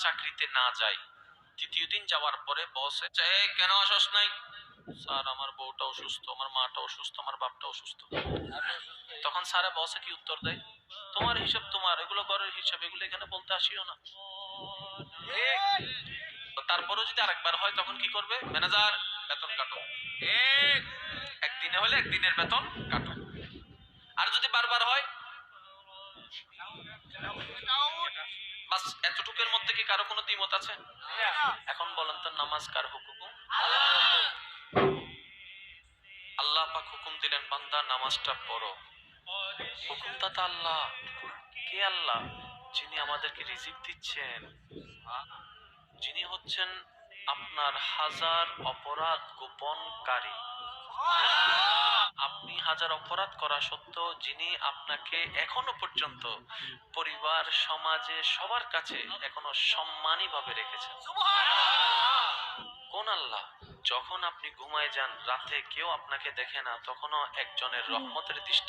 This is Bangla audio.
চাকরিতে না যায়, তৃতীয় দিন যাওয়ার পরে বসে কেন আসস নাই? স্যার আমার বউটা অসুস্থ, আমার মাটা অসুস্থ, আমার বাপটা অসুস্থ। তখন স্যারে বসে কি উত্তর দেয়? তোমার হিসাব তোমার, এগুলো ঘরের হিসাব, এগুলো এখানে বলতে আসিও না। তারপরেও যদি আরেকবার হয় তখন কি করবে? ম্যানেজার বেতন কাটো, একদিনে হলে একদিনের বেতন কাটো। আর যদি বারবার হয়, বাস এতটুকুর মধ্যে কি কারো কোনো দ্বিমত আছে? এখন বলেন তো, নামাজ কার হুকুম? আল্লাহ পাক হুকুম দিলেন, বান্দা নামাজটা পড়ো। হুকুমদাতা আল্লাহ। কে আল্লাহ? যিনি আমাদেরকে রিজিক দিচ্ছেন, যিনি হচ্ছেন আপনার হাজার অপরাধ গোপনকারী। আপনি হাজার অপরাধ করা সত্ত্বেও যিনি আপনাকে এখনো পর্যন্ত পরিবার, সমাজে, সবার কাছে এখনো সম্মানী ভাবে রেখেছেন। কোন আল্লাহ? যখন আপনি ঘুমায় যান রাতে, কেউ আপনাকে দেখে না, তখনও একজনের রহমতের দৃষ্টি